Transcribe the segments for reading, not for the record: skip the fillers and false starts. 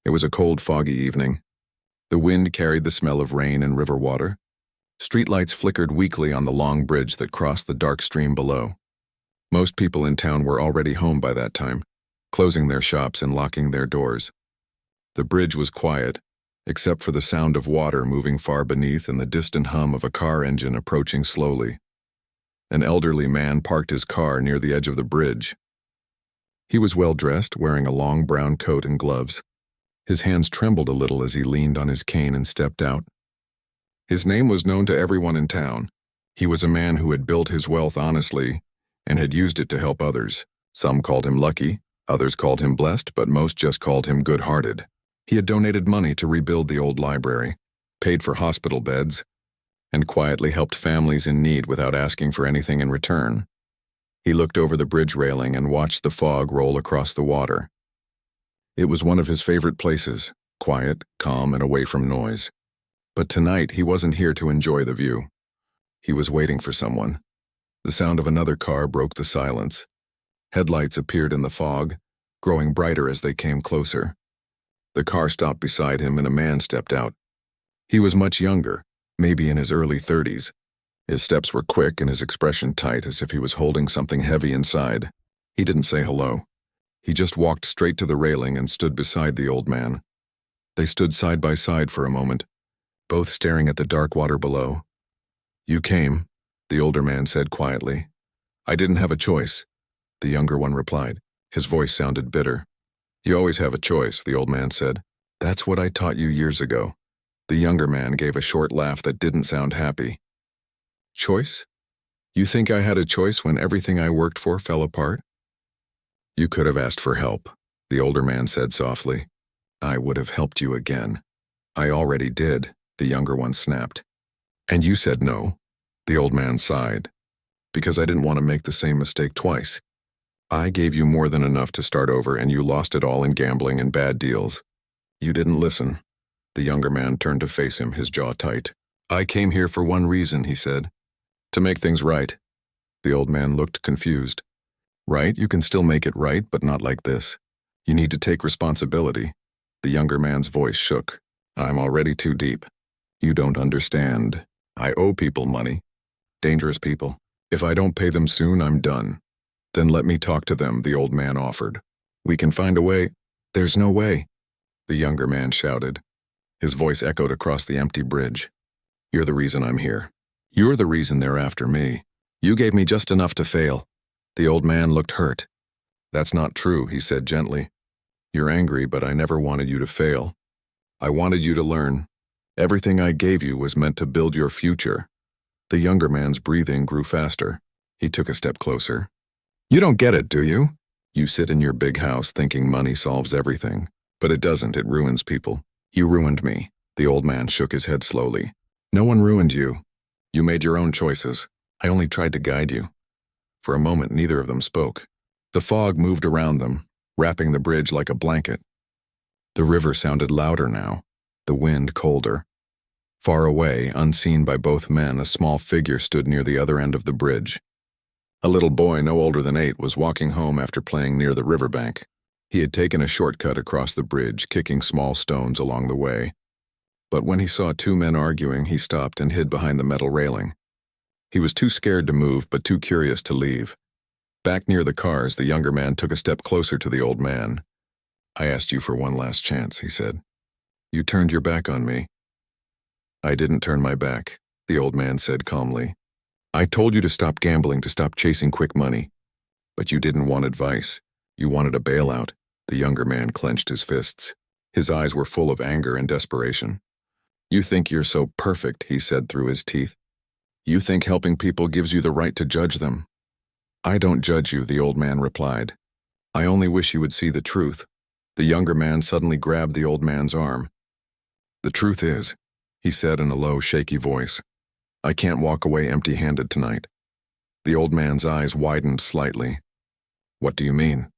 It was a cold, foggy evening. The wind carried the smell of rain and river water. Streetlights flickered weakly on the long bridge that crossed the dark stream below. Most people in town were already home by that time, closing their shops and locking their doors. The bridge was quiet, except for the sound of water moving far beneath and the distant hum of a car engine approaching slowly. An elderly man parked his car near the edge of the bridge. He was well-dressed, wearing a long brown coat and gloves. His hands trembled a little as he leaned on his cane and stepped out. His name was known to everyone in town. He was a man who had built his wealth honestly and had used it to help others. Some called him lucky, others called him blessed, but most just called him good-hearted. He had donated money to rebuild the old library, paid for hospital beds, and quietly helped families in need without asking for anything in return. He looked over the bridge railing and watched the fog roll across the water. It was one of his favorite places, quiet, calm, and away from noise. But tonight he wasn't here to enjoy the view. He was waiting for someone. The sound of another car broke the silence. Headlights appeared in the fog, growing brighter as they came closer. The car stopped beside him and a man stepped out. He was much younger, maybe in his early 30s. His steps were quick and his expression tight, as if he was holding something heavy inside. He didn't say hello. He just walked straight to the railing and stood beside the old man. They stood side by side for a moment, both staring at the dark water below. "You came," the older man said quietly. "I didn't have a choice," the younger one replied. His voice sounded bitter. "You always have a choice," the old man said. "That's what I taught you years ago." The younger man gave a short laugh that didn't sound happy. "Choice? You think I had a choice when everything I worked for fell apart?" "You could have asked for help," the older man said softly. "I would have helped you again." "I already did," the younger one snapped. "And you said no," the old man sighed. "Because I didn't want to make the same mistake twice. I gave you more than enough to start over and you lost it all in gambling and bad deals. You didn't listen." The younger man turned to face him, his jaw tight. "I came here for one reason," he said. "To make things right." The old man looked confused. "Right? You can still make it right, but not like this. You need to take responsibility." The younger man's voice shook. "I'm already too deep. You don't understand. I owe people money. Dangerous people. If I don't pay them soon, I'm done." "Then let me talk to them," the old man offered. "We can find a way." "There's no way," the younger man shouted. His voice echoed across the empty bridge. "You're the reason I'm here. You're the reason they're after me. You gave me just enough to fail." The old man looked hurt. "That's not true," he said gently. "You're angry, but I never wanted you to fail. I wanted you to learn. Everything I gave you was meant to build your future." The younger man's breathing grew faster. He took a step closer. "You don't get it, do you? You sit in your big house thinking money solves everything. But it doesn't, it ruins people. You ruined me." The old man shook his head slowly. "No one ruined you. You made your own choices. I only tried to guide you." For a moment, neither of them spoke. The fog moved around them, wrapping the bridge like a blanket. The river sounded louder now, the wind colder. Far away, unseen by both men, a small figure stood near the other end of the bridge. A little boy no older than 8 was walking home after playing near the riverbank. He had taken a shortcut across the bridge, kicking small stones along the way. But when he saw 2 men arguing, he stopped and hid behind the metal railing. He was too scared to move, but too curious to leave. Back near the cars, the younger man took a step closer to the old man. "I asked you for one last chance," he said. "You turned your back on me." "I didn't turn my back," the old man said calmly. "I told you to stop gambling, to stop chasing quick money. But you didn't want advice. You wanted a bailout." The younger man clenched his fists. His eyes were full of anger and desperation. "You think you're so perfect," he said through his teeth. "You think helping people gives you the right to judge them." "I don't judge you," the old man replied. "I only wish you would see the truth." The younger man suddenly grabbed the old man's arm. "The truth is," he said in a low, shaky voice, "I can't walk away empty-handed tonight." The old man's eyes widened slightly. "What do you mean?"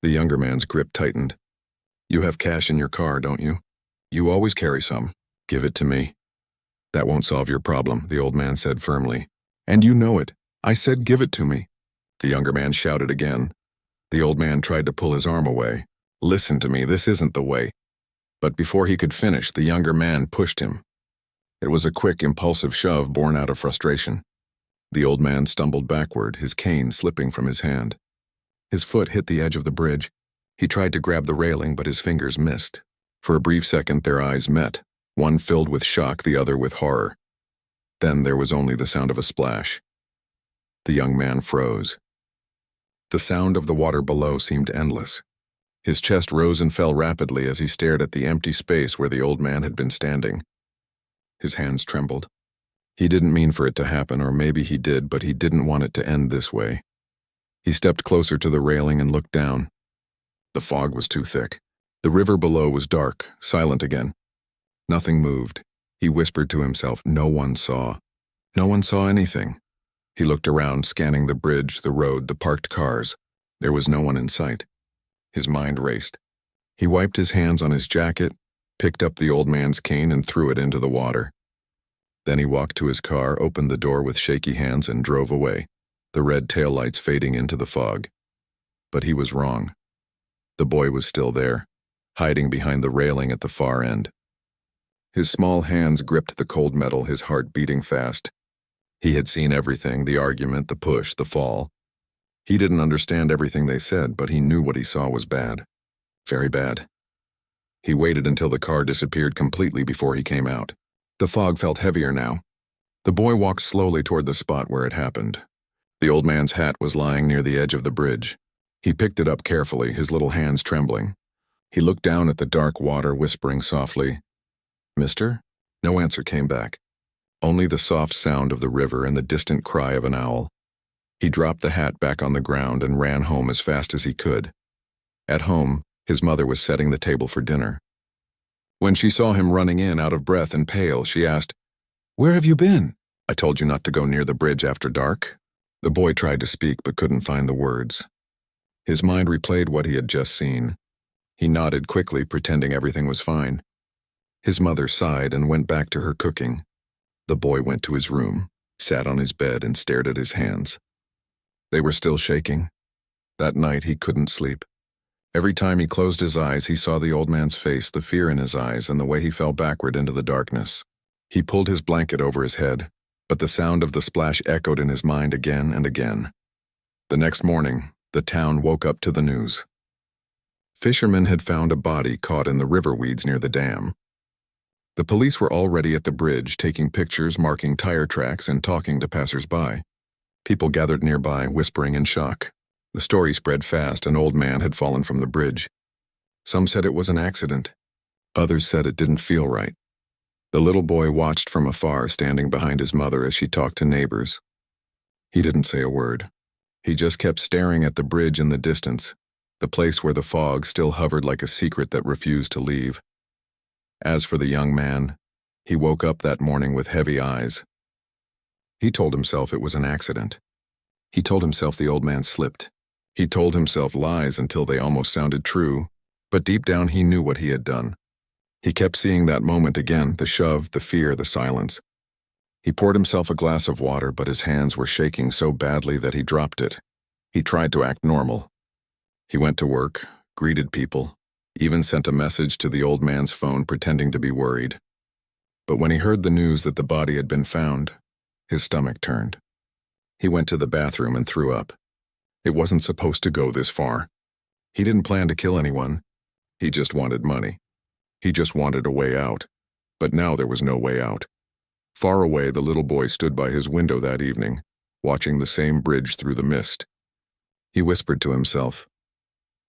The younger man's grip tightened. "You have cash in your car, don't you? You always carry some. Give it to me." "That won't solve your problem," the old man said firmly. "And you know it. I said give it to me." The younger man shouted again. The old man tried to pull his arm away. Listen to me, this isn't the way. But before he could finish, the younger man pushed him. It was a quick, impulsive shove born out of frustration. The old man stumbled backward, his cane slipping from his hand. His foot hit the edge of the bridge. He tried to grab the railing, but his fingers missed. For a brief second, their eyes met, one filled with shock, the other with horror. Then there was only the sound of a splash. The young man froze. The sound of the water below seemed endless. His chest rose and fell rapidly as he stared at the empty space where the old man had been standing. His hands trembled. He didn't mean for it to happen, or maybe he did, but he didn't want it to end this way. He stepped closer to the railing and looked down. The fog was too thick. The river below was dark, silent again. Nothing moved. He whispered to himself, no one saw. No one saw anything. He looked around, scanning the bridge, the road, the parked cars. There was no one in sight. His mind raced. He wiped his hands on his jacket, picked up the old man's cane and threw it into the water. Then he walked to his car, opened the door with shaky hands and drove away, the red taillights fading into the fog. But he was wrong. The boy was still there, hiding behind the railing at the far end. His small hands gripped the cold metal, his heart beating fast. He had seen everything, the argument, the push, the fall. He didn't understand everything they said, but he knew what he saw was bad. Very bad. He waited until the car disappeared completely before he came out. The fog felt heavier now. The boy walked slowly toward the spot where it happened. The old man's hat was lying near the edge of the bridge. He picked it up carefully, his little hands trembling. He looked down at the dark water, whispering softly, "Mister?" No answer came back. Only the soft sound of the river and the distant cry of an owl. He dropped the hat back on the ground and ran home as fast as he could. At home, his mother was setting the table for dinner. When she saw him running in, out of breath and pale, she asked, "Where have you been?" "I told you not to go near the bridge after dark." The boy tried to speak but couldn't find the words. His mind replayed what he had just seen. He nodded quickly, pretending everything was fine. His mother sighed and went back to her cooking. The boy went to his room, sat on his bed and stared at his hands. They were still shaking. That night he couldn't sleep. Every time he closed his eyes, he saw the old man's face, the fear in his eyes, and the way he fell backward into the darkness. He pulled his blanket over his head, but the sound of the splash echoed in his mind again and again. The next morning, the town woke up to the news. Fishermen had found a body caught in the river weeds near the dam. The police were already at the bridge, taking pictures, marking tire tracks, and talking to passers-by. People gathered nearby, whispering in shock. The story spread fast. An old man had fallen from the bridge. Some said it was an accident. Others said it didn't feel right. The little boy watched from afar, standing behind his mother as she talked to neighbors. He didn't say a word. He just kept staring at the bridge in the distance, the place where the fog still hovered like a secret that refused to leave. As for the young man, he woke up that morning with heavy eyes. He told himself it was an accident. He told himself the old man slipped. He told himself lies until they almost sounded true, but deep down he knew what he had done. He kept seeing that moment again, the shove, the fear, the silence. He poured himself a glass of water, but his hands were shaking so badly that he dropped it. He tried to act normal. He went to work, greeted people, even sent a message to the old man's phone pretending to be worried. But when he heard the news that the body had been found, his stomach turned. He went to the bathroom and threw up. It wasn't supposed to go this far. He didn't plan to kill anyone. He just wanted money. He just wanted a way out. But now there was no way out. Far away, the little boy stood by his window that evening, watching the same bridge through the mist. He whispered to himself,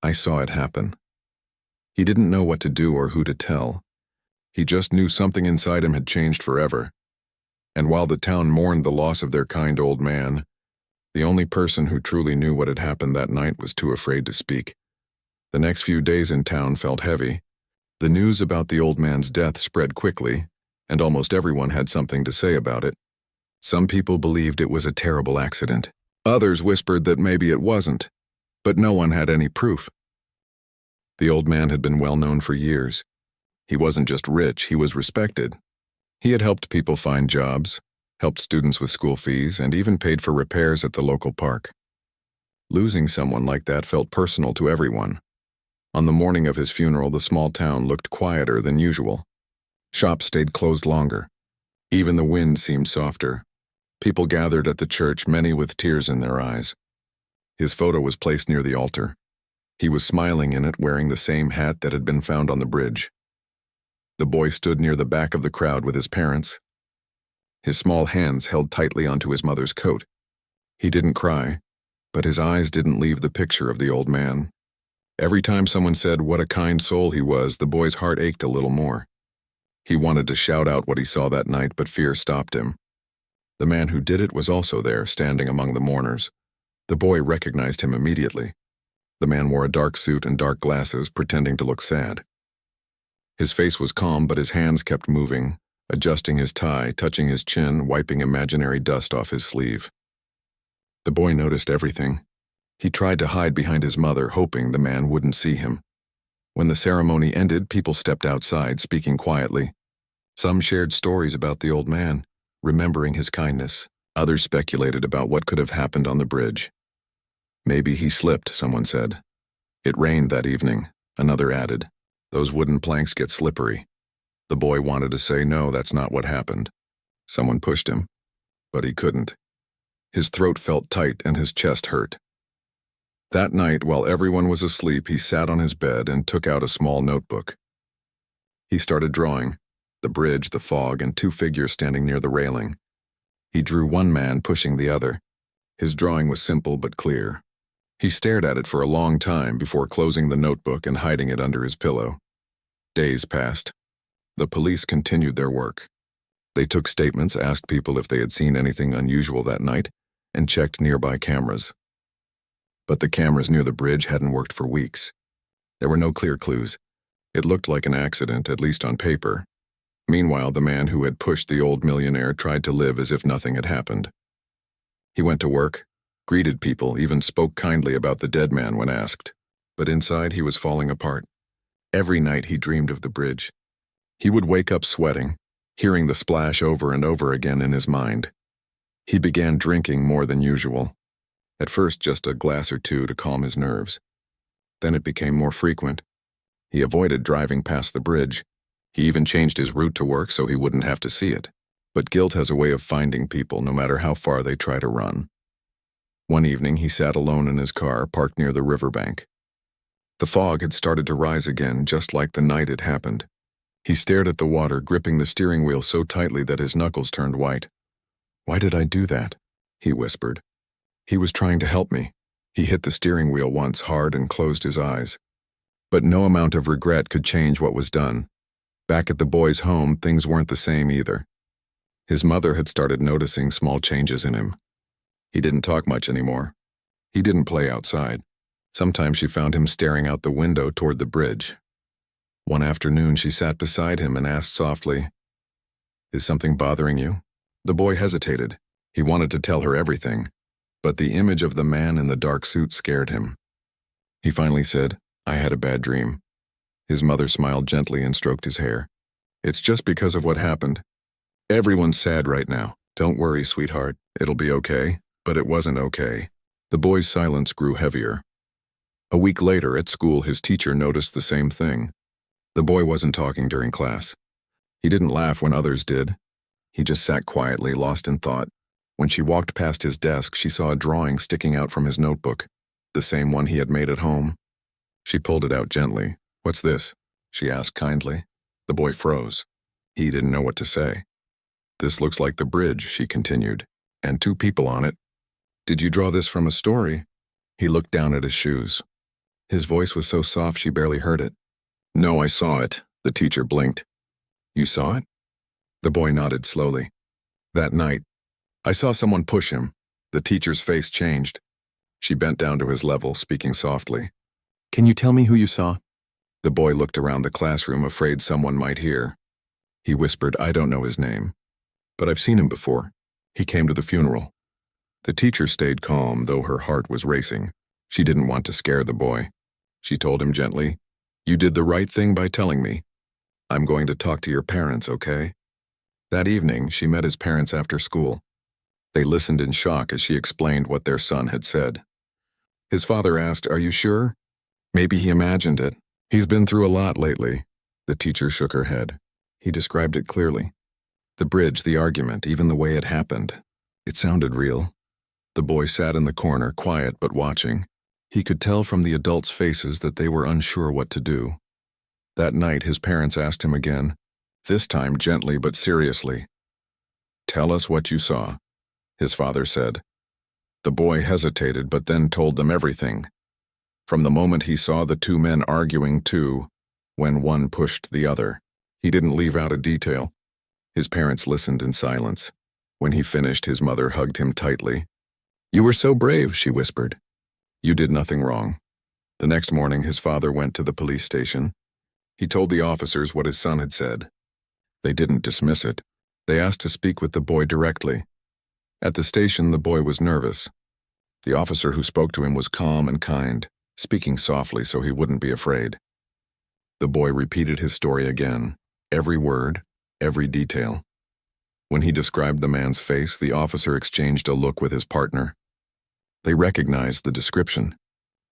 "I saw it happen." He didn't know what to do or who to tell. He just knew something inside him had changed forever. And while the town mourned the loss of their kind old man, the only person who truly knew what had happened that night was too afraid to speak. The next few days in town felt heavy. The news about the old man's death spread quickly, and almost everyone had something to say about it. Some people believed it was a terrible accident. Others whispered that maybe it wasn't, but no one had any proof. The old man had been well known for years. He wasn't just rich, he was respected. He had helped people find jobs, helped students with school fees, and even paid for repairs at the local park. Losing someone like that felt personal to everyone. On the morning of his funeral, the small town looked quieter than usual. Shops stayed closed longer. Even the wind seemed softer. People gathered at the church, many with tears in their eyes. His photo was placed near the altar. He was smiling in it, wearing the same hat that had been found on the bridge. The boy stood near the back of the crowd with his parents. His small hands held tightly onto his mother's coat. He didn't cry, but his eyes didn't leave the picture of the old man. Every time someone said what a kind soul he was, the boy's heart ached a little more. He wanted to shout out what he saw that night, but fear stopped him. The man who did it was also there, standing among the mourners. The boy recognized him immediately. The man wore a dark suit and dark glasses, pretending to look sad. His face was calm, but his hands kept moving, adjusting his tie, touching his chin, wiping imaginary dust off his sleeve. The boy noticed everything. He tried to hide behind his mother, hoping the man wouldn't see him. When the ceremony ended, people stepped outside, speaking quietly. Some shared stories about the old man, remembering his kindness. Others speculated about what could have happened on the bridge. Maybe he slipped, someone said. It rained that evening, another added. Those wooden planks get slippery. The boy wanted to say, no, that's not what happened. Someone pushed him, but he couldn't. His throat felt tight and his chest hurt. That night, while everyone was asleep, he sat on his bed and took out a small notebook. He started drawing, the bridge, the fog, and two figures standing near the railing. He drew one man pushing the other. His drawing was simple but clear. He stared at it for a long time before closing the notebook and hiding it under his pillow. Days passed. The police continued their work. They took statements, asked people if they had seen anything unusual that night, and checked nearby cameras. But the cameras near the bridge hadn't worked for weeks. There were no clear clues. It looked like an accident, at least on paper. Meanwhile, the man who had pushed the old millionaire tried to live as if nothing had happened. He went to work, greeted people, even spoke kindly about the dead man when asked. But inside, he was falling apart. Every night he dreamed of the bridge. He would wake up sweating, hearing the splash over and over again in his mind. He began drinking more than usual. At first, just a glass or two to calm his nerves. Then it became more frequent. He avoided driving past the bridge. He even changed his route to work so he wouldn't have to see it. But guilt has a way of finding people, no matter how far they try to run. One evening, he sat alone in his car, parked near the riverbank. The fog had started to rise again, just like the night it happened. He stared at the water, gripping the steering wheel so tightly that his knuckles turned white. "Why did I do that?" he whispered. He was trying to help me. He hit the steering wheel once hard and closed his eyes. But no amount of regret could change what was done. Back at the boy's home, things weren't the same either. His mother had started noticing small changes in him. He didn't talk much anymore. He didn't play outside. Sometimes she found him staring out the window toward the bridge. One afternoon, she sat beside him and asked softly, "Is something bothering you?" The boy hesitated. He wanted to tell her everything, but the image of the man in the dark suit scared him. He finally said, "I had a bad dream." His mother smiled gently and stroked his hair. "It's just because of what happened. Everyone's sad right now. Don't worry, sweetheart. It'll be okay." But it wasn't okay. The boy's silence grew heavier. A week later, at school, his teacher noticed the same thing. The boy wasn't talking during class. He didn't laugh when others did. He just sat quietly, lost in thought. When she walked past his desk, she saw a drawing sticking out from his notebook, the same one he had made at home. She pulled it out gently. "What's this?" she asked kindly. The boy froze. He didn't know what to say. "This looks like the bridge," she continued, "and two people on it. Did you draw this from a story?" He looked down at his shoes. His voice was so soft she barely heard it. "No, I saw it," the teacher blinked. "You saw it?" The boy nodded slowly. "That night, I saw someone push him." The teacher's face changed. She bent down to his level, speaking softly. "Can you tell me who you saw?" The boy looked around the classroom, afraid someone might hear. He whispered, "I don't know his name, but I've seen him before. He came to the funeral." The teacher stayed calm, though her heart was racing. She didn't want to scare the boy. She told him gently, "You did the right thing by telling me. I'm going to talk to your parents, okay?" That evening, she met his parents after school. They listened in shock as she explained what their son had said. His father asked, "Are you sure?" Maybe he imagined it. He's been through a lot lately. The teacher shook her head. He described it clearly. The bridge, the argument, even the way it happened. It sounded real. The boy sat in the corner, quiet but watching. He could tell from the adults' faces that they were unsure what to do. That night, his parents asked him again, this time gently but seriously. "Tell us what you saw," his father said. The boy hesitated but then told them everything. From the moment he saw the two men arguing to when one pushed the other. He didn't leave out a detail. His parents listened in silence. When he finished, his mother hugged him tightly. "You were so brave," she whispered. "You did nothing wrong." The next morning, his father went to the police station. He told the officers what his son had said. They didn't dismiss it. They asked to speak with the boy directly. At the station, the boy was nervous. The officer who spoke to him was calm and kind, speaking softly so he wouldn't be afraid. The boy repeated his story again, every word, every detail. When he described the man's face, the officer exchanged a look with his partner. They recognized the description.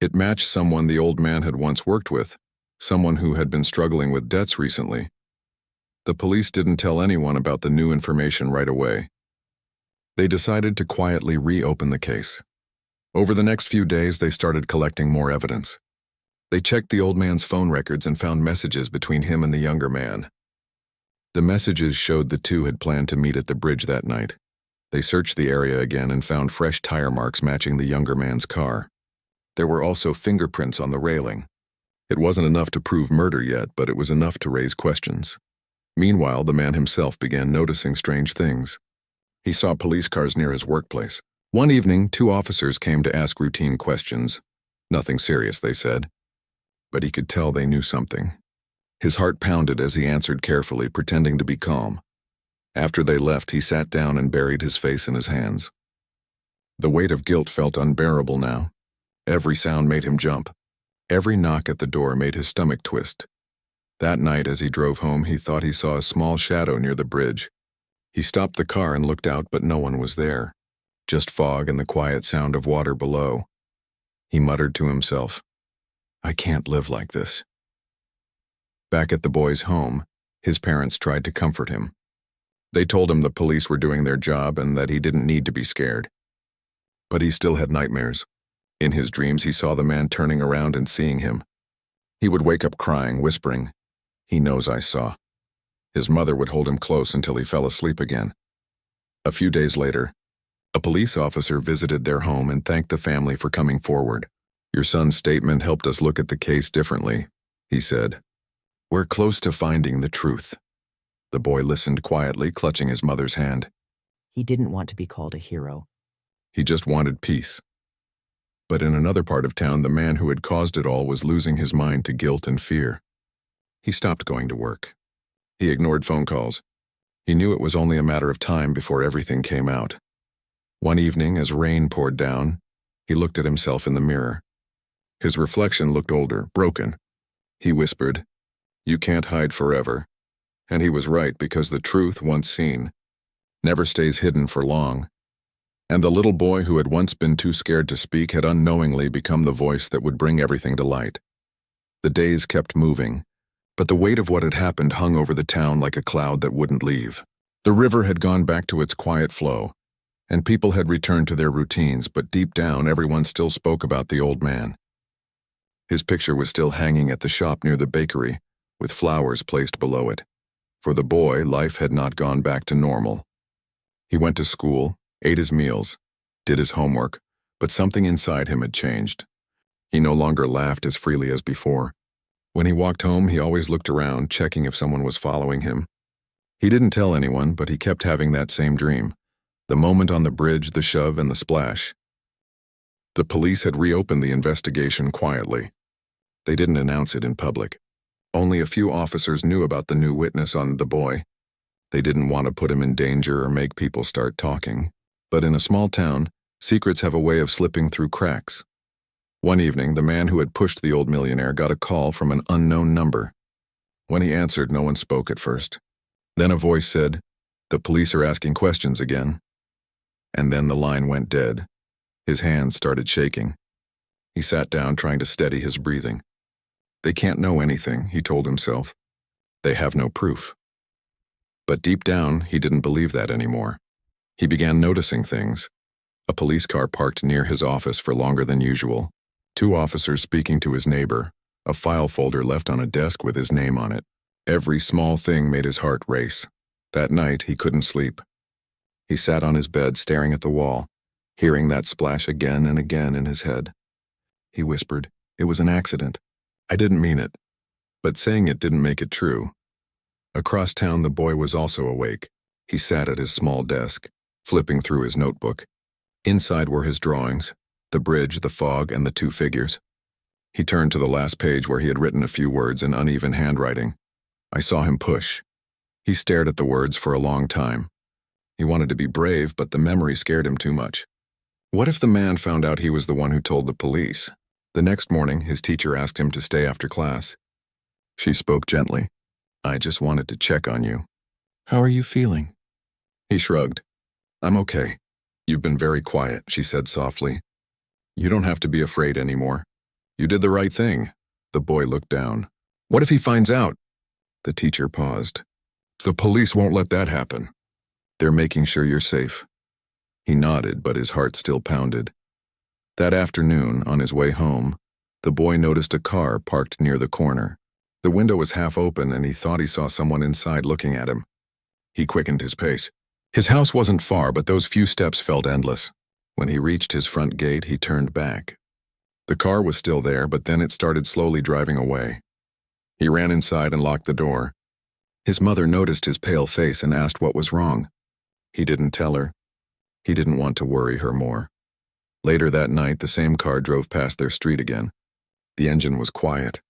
It matched someone the old man had once worked with, someone who had been struggling with debts recently. The police didn't tell anyone about the new information right away. They decided to quietly reopen the case. Over the next few days, they started collecting more evidence. They checked the old man's phone records and found messages between him and the younger man. The messages showed the two had planned to meet at the bridge that night. They searched the area again and found fresh tire marks matching the younger man's car. There were also fingerprints on the railing. It wasn't enough to prove murder yet, but it was enough to raise questions. Meanwhile, the man himself began noticing strange things. He saw police cars near his workplace. One evening, two officers came to ask routine questions. Nothing serious, they said. But he could tell they knew something. His heart pounded as he answered carefully, pretending to be calm. After they left, he sat down and buried his face in his hands. The weight of guilt felt unbearable now. Every sound made him jump. Every knock at the door made his stomach twist. That night, as he drove home, he thought he saw a small shadow near the bridge. He stopped the car and looked out, but no one was there. Just fog and the quiet sound of water below. He muttered to himself, "I can't live like this." Back at the boy's home, his parents tried to comfort him. They told him the police were doing their job and that he didn't need to be scared. But he still had nightmares. In his dreams, he saw the man turning around and seeing him. He would wake up crying, whispering, "He knows I saw." His mother would hold him close until he fell asleep again. A few days later, a police officer visited their home and thanked the family for coming forward. "Your son's statement helped us look at the case differently," he said. "We're close to finding the truth." The boy listened quietly, clutching his mother's hand. He didn't want to be called a hero. He just wanted peace. But in another part of town, the man who had caused it all was losing his mind to guilt and fear. He stopped going to work. He ignored phone calls. He knew it was only a matter of time before everything came out. One evening, as rain poured down, he looked at himself in the mirror. His reflection looked older, broken. He whispered, "You can't hide forever." And he was right, because the truth, once seen, never stays hidden for long. And the little boy who had once been too scared to speak had unknowingly become the voice that would bring everything to light. The days kept moving, but the weight of what had happened hung over the town like a cloud that wouldn't leave. The river had gone back to its quiet flow, and people had returned to their routines, but deep down everyone still spoke about the old man. His picture was still hanging at the shop near the bakery, with flowers placed below it. For the boy, life had not gone back to normal. He went to school, ate his meals, did his homework, but something inside him had changed. He no longer laughed as freely as before. When he walked home, he always looked around, checking if someone was following him. He didn't tell anyone, but he kept having that same dream. The moment on the bridge, the shove, and the splash. The police had reopened the investigation quietly. They didn't announce it in public. Only a few officers knew about the new witness on the boy. They didn't want to put him in danger or make people start talking. But in a small town, secrets have a way of slipping through cracks. One evening, the man who had pushed the old millionaire got a call from an unknown number. When he answered, no one spoke at first. Then a voice said, "The police are asking questions again." And then the line went dead. His hands started shaking. He sat down, trying to steady his breathing. They can't know anything, he told himself. They have no proof. But deep down, he didn't believe that anymore. He began noticing things. A police car parked near his office for longer than usual. 2 officers speaking to his neighbor. A file folder left on a desk with his name on it. Every small thing made his heart race. That night, he couldn't sleep. He sat on his bed staring at the wall, hearing that splash again and again in his head. He whispered, "It was an accident. I didn't mean it." But saying it didn't make it true. Across town, the boy was also awake. He sat at his small desk, flipping through his notebook. Inside were his drawings, the bridge, the fog, and the 2 figures. He turned to the last page where he had written a few words in uneven handwriting. I saw him push. He stared at the words for a long time. He wanted to be brave, but the memory scared him too much. What if the man found out he was the one who told the police? The next morning, his teacher asked him to stay after class. She spoke gently. "I just wanted to check on you. How are you feeling?" He shrugged. "I'm okay. You've been very quiet," she said softly. "You don't have to be afraid anymore. You did the right thing." The boy looked down. "What if he finds out?" The teacher paused. "The police won't let that happen. They're making sure you're safe." He nodded, but his heart still pounded. That afternoon, on his way home, the boy noticed a car parked near the corner. The window was half open and he thought he saw someone inside looking at him. He quickened his pace. His house wasn't far, but those few steps felt endless. When he reached his front gate, he turned back. The car was still there, but then it started slowly driving away. He ran inside and locked the door. His mother noticed his pale face and asked what was wrong. He didn't tell her. He didn't want to worry her more. Later that night, the same car drove past their street again. The engine was quiet,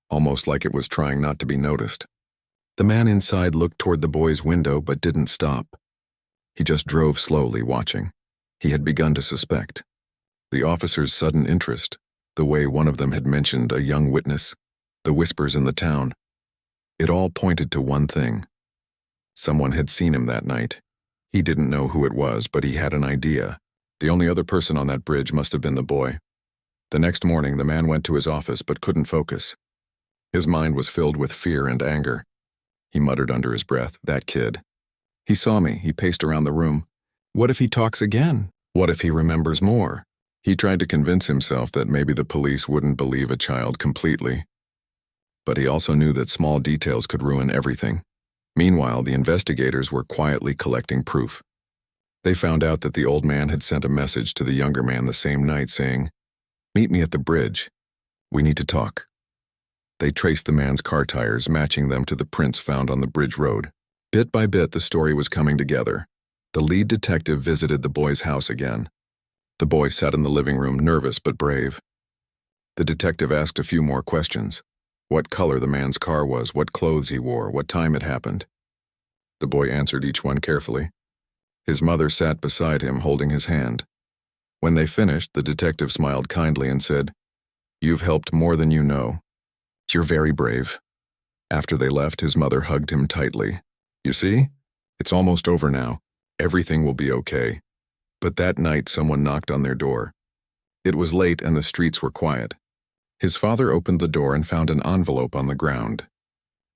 almost like it was trying not to be noticed. The man inside looked toward the boy's window but didn't stop. He just drove slowly, watching. He had begun to suspect. The officer's sudden interest, the way one of them had mentioned a young witness, the whispers in the town. It all pointed to one thing. Someone had seen him that night. He didn't know who it was, but he had an idea. The only other person on that bridge must have been the boy. The next morning, the man went to his office but couldn't focus. His mind was filled with fear and anger. He muttered under his breath, "That kid. He saw me." He paced around the room. What if he talks again? What if he remembers more? He tried to convince himself that maybe the police wouldn't believe a child completely. But he also knew that small details could ruin everything. Meanwhile, the investigators were quietly collecting proof. They found out that the old man had sent a message to the younger man the same night saying, "Meet me at the bridge. We need to talk." They traced the man's car tires, matching them to the prints found on the bridge road. Bit by bit, the story was coming together. The lead detective visited the boy's house again. The boy sat in the living room, nervous but brave. The detective asked a few more questions. What color the man's car was, what clothes he wore, what time it happened. The boy answered each one carefully. His mother sat beside him, holding his hand. When they finished, the detective smiled kindly and said, "You've helped more than you know. You're very brave." After they left, his mother hugged him tightly. "You see? It's almost over now. Everything will be okay." But that night, someone knocked on their door. It was late and the streets were quiet. His father opened the door and found an envelope on the ground.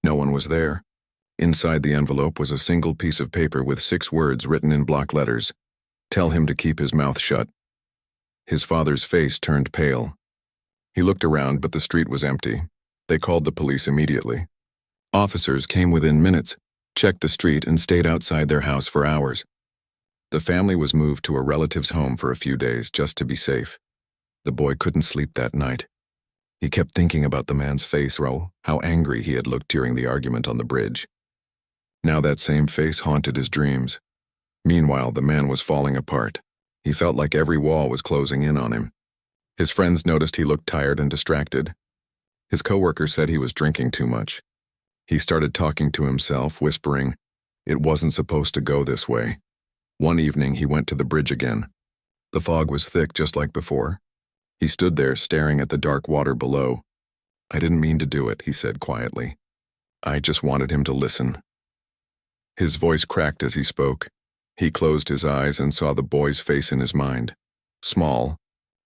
No one was there. Inside the envelope was a single piece of paper with 6 words written in block letters. "Tell him to keep his mouth shut." His father's face turned pale. He looked around, but the street was empty. They called the police immediately. Officers came within minutes, checked the street, and stayed outside their house for hours. The family was moved to a relative's home for a few days just to be safe. The boy couldn't sleep that night. He kept thinking about the man's face, how angry he had looked during the argument on the bridge. Now that same face haunted his dreams. Meanwhile, the man was falling apart. He felt like every wall was closing in on him. His friends noticed he looked tired and distracted. His coworker said he was drinking too much. He started talking to himself, whispering, "It wasn't supposed to go this way." One evening, he went to the bridge again. The fog was thick, just like before. He stood there, staring at the dark water below. "I didn't mean to do it," he said quietly. "I just wanted him to listen." His voice cracked as he spoke. He closed his eyes and saw the boy's face in his mind. Small,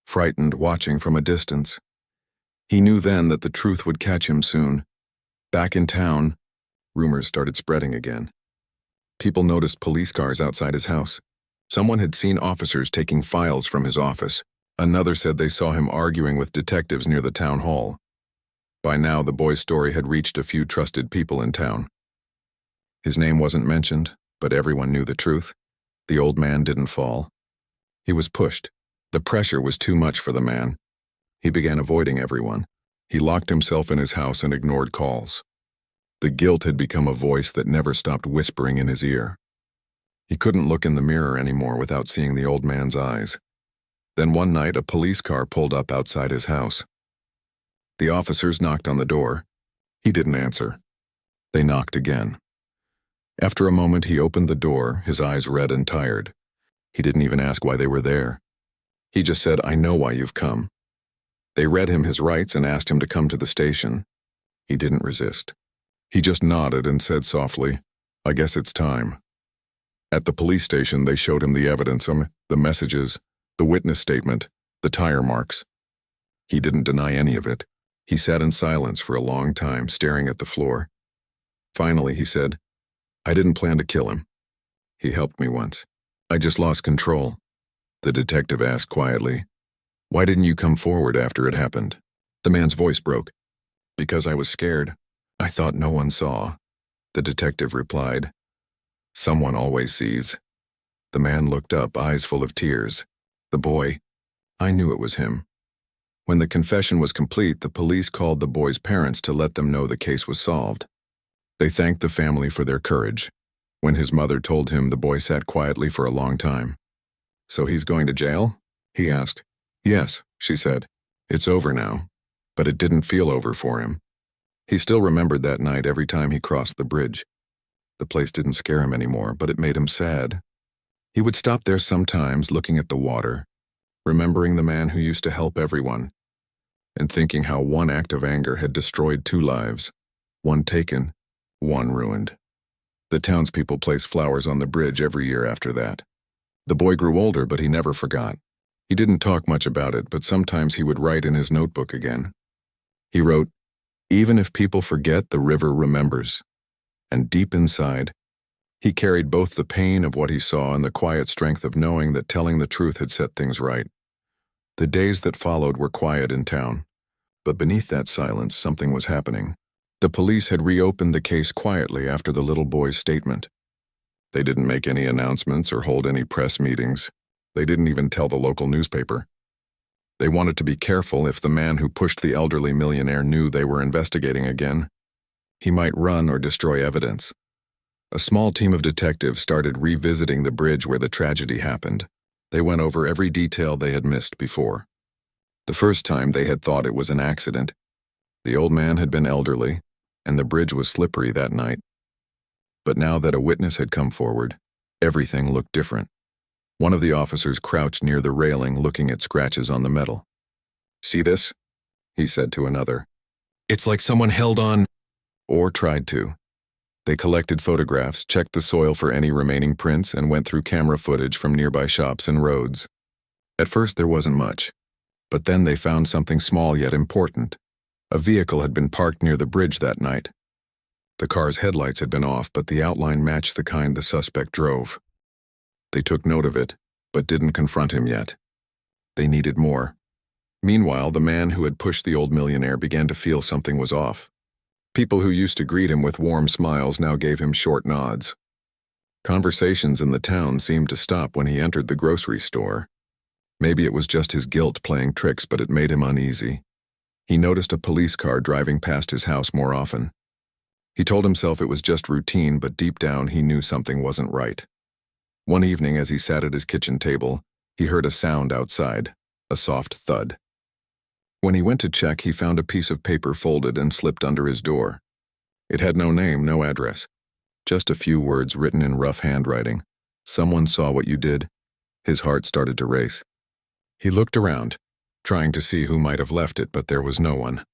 frightened, watching from a distance. He knew then that the truth would catch him soon. Back in town, rumors started spreading again. People noticed police cars outside his house. Someone had seen officers taking files from his office. Another said they saw him arguing with detectives near the town hall. By now, the boy's story had reached a few trusted people in town. His name wasn't mentioned, but everyone knew the truth. The old man didn't fall. He was pushed. The pressure was too much for the man. He began avoiding everyone. He locked himself in his house and ignored calls. The guilt had become a voice that never stopped whispering in his ear. He couldn't look in the mirror anymore without seeing the old man's eyes. Then one night, a police car pulled up outside his house. The officers knocked on the door. He didn't answer. They knocked again. After a moment, he opened the door, his eyes red and tired. He didn't even ask why they were there. He just said, "I know why you've come." They read him his rights and asked him to come to the station. He didn't resist. He just nodded and said softly, "I guess it's time." At the police station, they showed him the evidence, the messages, the witness statement, the tire marks. He didn't deny any of it. He sat in silence for a long time, staring at the floor. Finally, he said, "I didn't plan to kill him. He helped me once. I just lost control." The detective asked quietly, "Why didn't you come forward after it happened?" The man's voice broke. "Because I was scared. I thought no one saw." The detective replied, "Someone always sees." The man looked up, eyes full of tears. "The boy, I knew it was him." When the confession was complete, the police called the boy's parents to let them know the case was solved. They thanked the family for their courage. When his mother told him, the boy sat quietly for a long time. "So he's going to jail?" he asked. "Yes," she said. "It's over now." But it didn't feel over for him. He still remembered that night every time he crossed the bridge. The place didn't scare him anymore, but it made him sad. He would stop there sometimes, looking at the water, remembering the man who used to help everyone, and thinking how one act of anger had destroyed 2 lives, one taken, one ruined. The townspeople placed flowers on the bridge every year after that. The boy grew older, but he never forgot. He didn't talk much about it, but sometimes he would write in his notebook again. He wrote, "Even if people forget, the river remembers." And deep inside, he carried both the pain of what he saw and the quiet strength of knowing that telling the truth had set things right. The days that followed were quiet in town, but beneath that silence, something was happening. The police had reopened the case quietly after the little boy's statement. They didn't make any announcements or hold any press meetings. They didn't even tell the local newspaper. They wanted to be careful if the man who pushed the elderly millionaire knew they were investigating again. He might run or destroy evidence. A small team of detectives started revisiting the bridge where the tragedy happened. They went over every detail they had missed before. The first time they had thought it was an accident. The old man had been elderly, and the bridge was slippery that night. But now that a witness had come forward, everything looked different. One of the officers crouched near the railing looking at scratches on the metal. "See this?" he said to another. "It's like someone held on," or tried to. They collected photographs, checked the soil for any remaining prints, and went through camera footage from nearby shops and roads. At first there wasn't much, but then they found something small yet important. A vehicle had been parked near the bridge that night. The car's headlights had been off, but the outline matched the kind the suspect drove. They took note of it, but didn't confront him yet. They needed more. Meanwhile, the man who had pushed the old millionaire began to feel something was off. People who used to greet him with warm smiles now gave him short nods. Conversations in the town seemed to stop when he entered the grocery store. Maybe it was just his guilt playing tricks, but it made him uneasy. He noticed a police car driving past his house more often. He told himself it was just routine, but deep down he knew something wasn't right. One evening, as he sat at his kitchen table, he heard a sound outside, a soft thud. When he went to check, he found a piece of paper folded and slipped under his door. It had no name, no address, just a few words written in rough handwriting. "Someone saw what you did." His heart started to race. He looked around, trying to see who might have left it, but there was no one.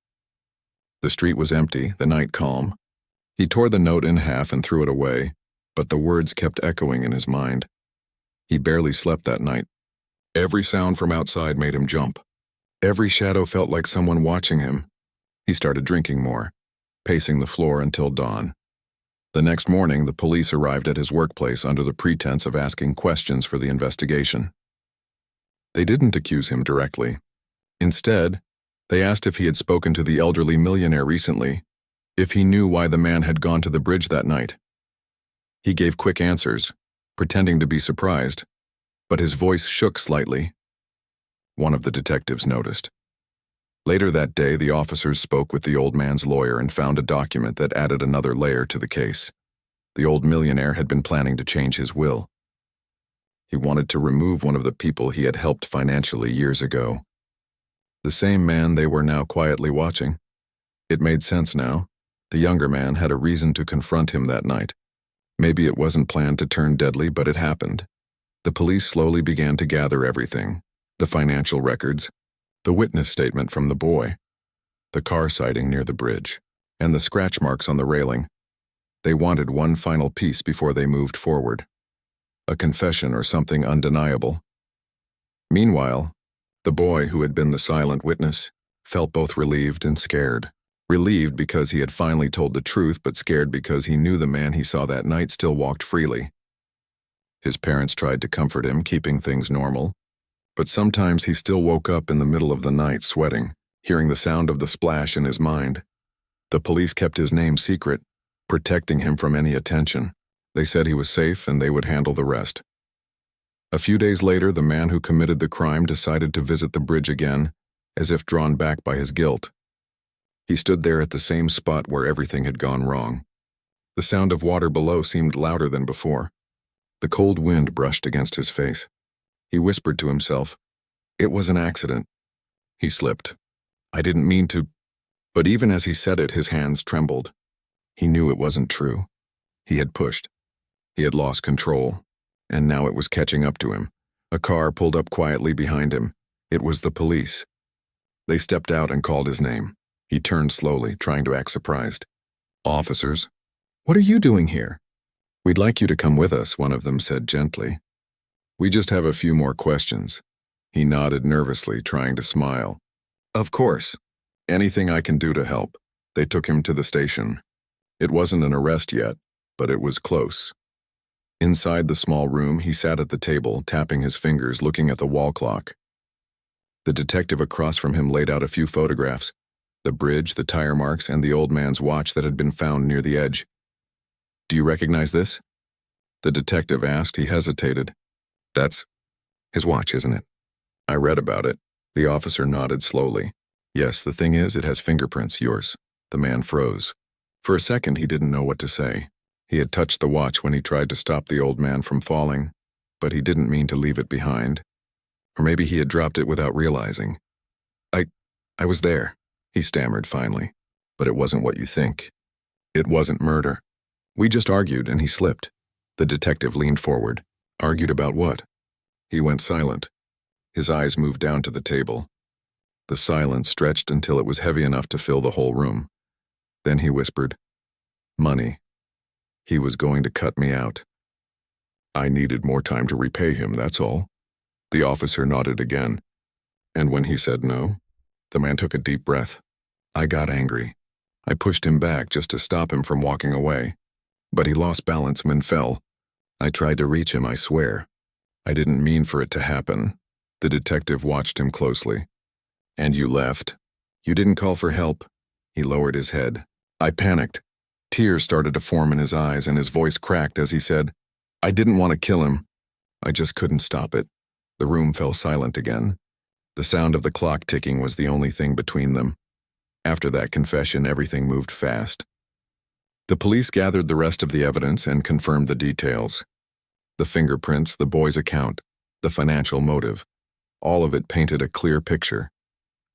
The street was empty, the night calm. He tore the note in half and threw it away, but the words kept echoing in his mind. He barely slept that night. Every sound from outside made him jump. Every shadow felt like someone watching him. He started drinking more, pacing the floor until dawn. The next morning, the police arrived at his workplace under the pretense of asking questions for the investigation. They didn't accuse him directly. Instead, they asked if he had spoken to the elderly millionaire recently, if he knew why the man had gone to the bridge that night. He gave quick answers, pretending to be surprised, but his voice shook slightly. One of the detectives noticed. Later that day, the officers spoke with the old man's lawyer and found a document that added another layer to the case. The old millionaire had been planning to change his will. He wanted to remove one of the people he had helped financially years ago. The same man they were now quietly watching. It made sense now. The younger man had a reason to confront him that night. Maybe it wasn't planned to turn deadly, but it happened. The police slowly began to gather everything: the financial records, the witness statement from the boy, the car sighting near the bridge, and the scratch marks on the railing. They wanted one final piece before they moved forward. A confession or something undeniable. Meanwhile, the boy who had been the silent witness felt both relieved and scared. Relieved because he had finally told the truth, but scared because he knew the man he saw that night still walked freely. His parents tried to comfort him, keeping things normal. But sometimes he still woke up in the middle of the night sweating, hearing the sound of the splash in his mind. The police kept his name secret, protecting him from any attention. They said he was safe and they would handle the rest. A few days later, the man who committed the crime decided to visit the bridge again, as if drawn back by his guilt. He stood there at the same spot where everything had gone wrong. The sound of water below seemed louder than before. The cold wind brushed against his face. He whispered to himself, "It was an accident." He slipped. "I didn't mean to." But even as he said it, his hands trembled. He knew it wasn't true. He had pushed. He had lost control. And now it was catching up to him. A car pulled up quietly behind him. It was the police. They stepped out and called his name. He turned slowly, trying to act surprised. "Officers, what are you doing here?" "We'd like you to come with us," one of them said gently. "We just have a few more questions." He nodded nervously, trying to smile. "Of course. Anything I can do to help." They took him to the station. It wasn't an arrest yet, but it was close. Inside the small room, he sat at the table, tapping his fingers, looking at the wall clock. The detective across from him laid out a few photographs: the bridge, the tire marks, and the old man's watch that had been found near the edge. "Do you recognize this?" The detective asked. He hesitated. "That's his watch, isn't it?" "I read about it." The officer nodded slowly. "Yes, the thing is, it has fingerprints, yours." The man froze. For a second, he didn't know what to say. He had touched the watch when he tried to stop the old man from falling, but he didn't mean to leave it behind. Or maybe he had dropped it without realizing. I was there," he stammered finally. "But it wasn't what you think. It wasn't murder. We just argued and he slipped." The detective leaned forward. "Argued about what?" He went silent. His eyes moved down to the table. The silence stretched until it was heavy enough to fill the whole room. Then he whispered, "Money. He was going to cut me out. I needed more time to repay him, that's all." The officer nodded again. And when he said no, the man took a deep breath. "I got angry. I pushed him back just to stop him from walking away. But he lost balance and fell. I tried to reach him, I swear. I didn't mean for it to happen." The detective watched him closely. "And you left? You didn't call for help?" He lowered his head. "I panicked." Tears started to form in his eyes and his voice cracked as he said, "I didn't want to kill him. I just couldn't stop it." The room fell silent again. The sound of the clock ticking was the only thing between them. After that confession, everything moved fast. The police gathered the rest of the evidence and confirmed the details. The fingerprints, the boy's account, the financial motive. All of it painted a clear picture.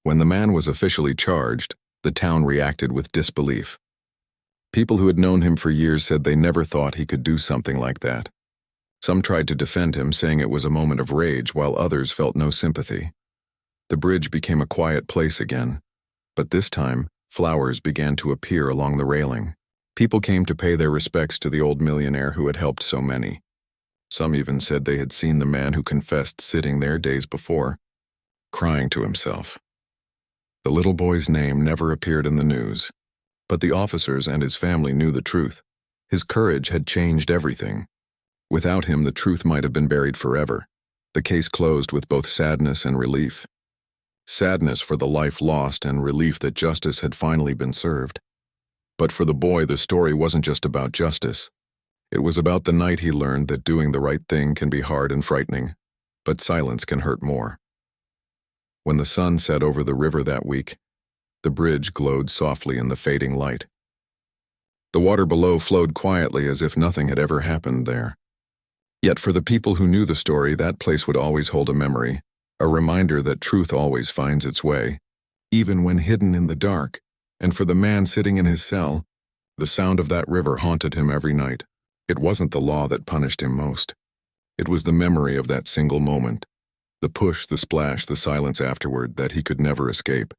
When the man was officially charged, the town reacted with disbelief. People who had known him for years said they never thought he could do something like that. Some tried to defend him, saying it was a moment of rage, while others felt no sympathy. The bridge became a quiet place again, but this time, flowers began to appear along the railing. People came to pay their respects to the old millionaire who had helped so many. Some even said they had seen the man who confessed sitting there days before, crying to himself. The little boy's name never appeared in the news, but the officers and his family knew the truth. His courage had changed everything. Without him, the truth might have been buried forever. The case closed with both sadness and relief. Sadness for the life lost and relief that justice had finally been served. But for the boy, the story wasn't just about justice. It was about the night he learned that doing the right thing can be hard and frightening, but silence can hurt more. When the sun set over the river that week, the bridge glowed softly in the fading light. The water below flowed quietly as if nothing had ever happened there. Yet for the people who knew the story, that place would always hold a memory, a reminder that truth always finds its way, even when hidden in the dark. And for the man sitting in his cell, the sound of that river haunted him every night. It wasn't the law that punished him most. It was the memory of that single moment, the push, the splash, the silence afterward that he could never escape.